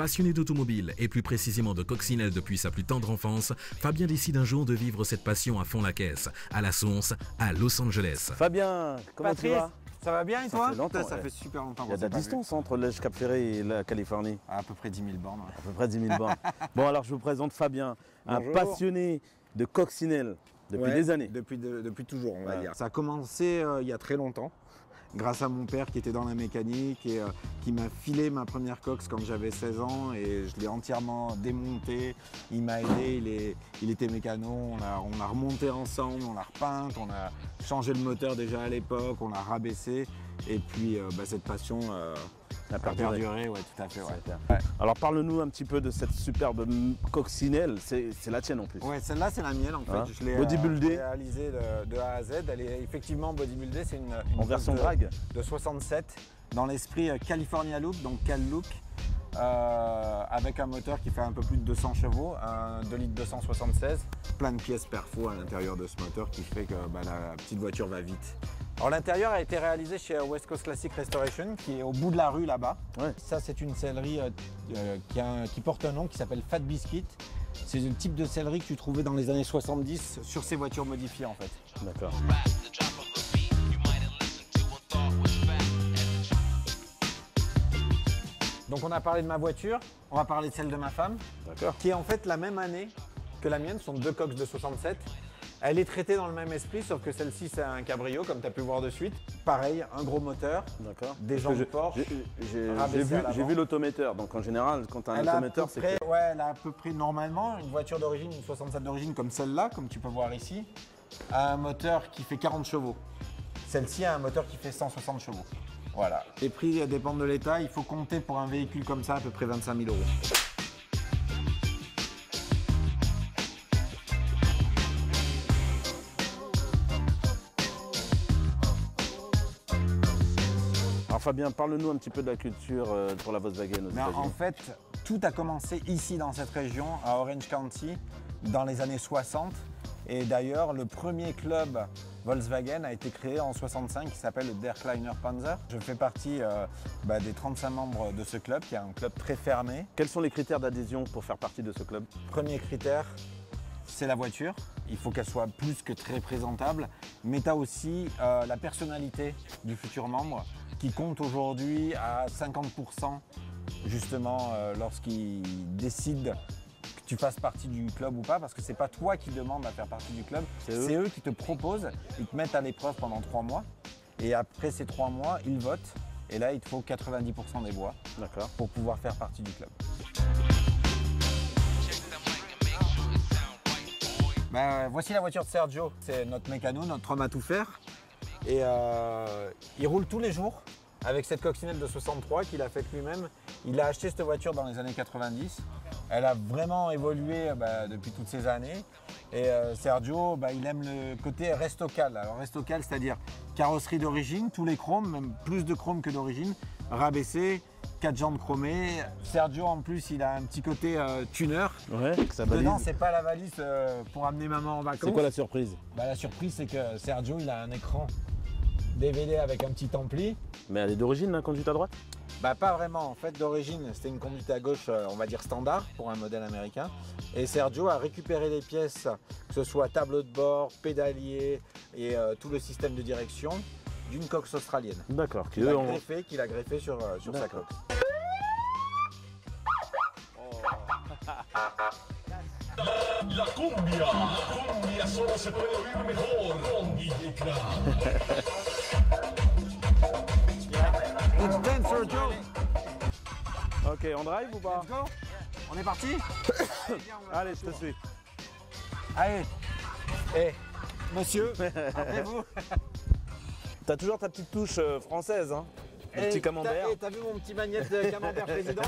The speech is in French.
Passionné d'automobile et plus précisément de coccinelle depuis sa plus tendre enfance, Fabien décide un jour de vivre cette passion à fond la caisse, à la source, à Los Angeles. Fabien, comment Patrice, tu vas? ça va bien et toi? Ça fait longtemps, Ça ouais. fait super longtemps. Il y a de la distance entre le Cap Ferré et la Californie. À peu près 10 000 bornes. À peu près 10 000 bornes. Bon, alors je vous présente Fabien, un Bonjour. passionné de coccinelle depuis Ouais, des années. Depuis toujours, on va Ouais. dire. Ça a commencé il y a très longtemps, grâce à mon père qui était dans la mécanique et qui m'a filé ma première coque quand j'avais 16 ans et je l'ai entièrement démonté. Il m'a aidé, il était mécano, on a remonté ensemble, on l'a repeinte, on a changé le moteur déjà à l'époque, on l'a rabaissé et puis cette passion a perduré, ouais, tout à fait. Ouais. Ouais. Alors parle-nous un petit peu de cette superbe coccinelle, c'est la tienne en plus. Ouais, celle-là c'est la mienne en fait. Hein, Je l'ai bodybuildée. réalisée de A à Z. Elle est effectivement bodybuildée, c'est une En version coque drag. de 67 dans l'esprit California Look, donc Cal Look, avec un moteur qui fait un peu plus de 200 chevaux, un 2 litres 276, plein de pièces perfo à l'intérieur de ce moteur qui fait que la petite voiture va vite. Alors l'intérieur a été réalisé chez West Coast Classic Restoration qui est au bout de la rue là-bas. Ouais. Ça c'est une sellerie qui porte un nom qui s'appelle Fat Biscuit. C'est le type de sellerie que tu trouvais dans les années 70 sur ces voitures modifiées en fait. D'accord. Donc on a parlé de ma voiture, on va parler de celle de ma femme, D'accord. qui est en fait la même année que la mienne, ce sont deux coques de 67. Elle est traitée dans le même esprit, sauf que celle-ci c'est un cabrio, comme tu as pu voir de suite. Pareil, un gros moteur, D'accord. des jantes Porsche. J'ai vu l'automoteur, donc en général quand tu as un Elle a à automoteur peu c'est près, que... ouais, elle a à peu près normalement une voiture d'origine, une 67 d'origine comme celle-là, comme tu peux voir ici, a un moteur qui fait 40 chevaux. Celle-ci a un moteur qui fait 160 chevaux. Voilà. Les prix dépendent de l'état, il faut compter pour un véhicule comme ça à peu près 25 000 euros. Alors Fabien, parle-nous un petit peu de la culture pour la Volkswagen aux États-Unis. En fait, tout a commencé ici dans cette région, à Orange County, dans les années 60. Et d'ailleurs, le premier club Volkswagen a été créé en 65 qui s'appelle le Der Kleiner Panzer. Je fais partie des 35 membres de ce club, qui est un club très fermé. Quels sont les critères d'adhésion pour faire partie de ce club? Premier critère, c'est la voiture. Il faut qu'elle soit plus que très présentable. Mais tu as aussi la personnalité du futur membre qui compte aujourd'hui à 50% justement lorsqu'il décide que tu fasses partie du club ou pas, parce que c'est pas toi qui demande à faire partie du club, c'est eux qui te proposent, ils te mettent à l'épreuve pendant 3 mois et après ces 3 mois, ils votent et là il te faut 90% des voix pour pouvoir faire partie du club. Voici la voiture de Sergio, c'est notre mécano, notre homme à tout faire et il roule tous les jours avec cette coccinelle de 63 qu'il a faite lui-même. Il a acheté cette voiture dans les années 90. Elle a vraiment évolué depuis toutes ces années. Et Sergio, il aime le côté restocal. Alors restocal, c'est-à-dire carrosserie d'origine, tous les chromes, même plus de chrome que d'origine, rabaissé, 4 jantes chromées. Sergio, en plus, il a un petit côté tuner. Ouais, que ça valise. Dedans, c'est pas la valise pour amener maman en vacances. C'est quoi la surprise? La surprise, c'est que Sergio, il a un écran DVD avec un petit ampli. Mais elle est d'origine, la conduite à droite? Pas vraiment, en fait d'origine c'était une conduite à gauche on va dire standard pour un modèle américain et Sergio a récupéré les pièces, que ce soit tableau de bord, pédalier et tout le système de direction d'une Cox australienne. D'accord. Qu'il a greffé sur sa Cox. La cumbia solo se puede oír mejor con DJ Crack. It's done, Sergio. Ok, on drive ou pas? Let's go. On est parti. Allez, je te suis. Allez. Monsieur, après vous. T'as toujours ta petite touche française, hein? Le petit camembert. T'as vu mon petit magnète de camembert président?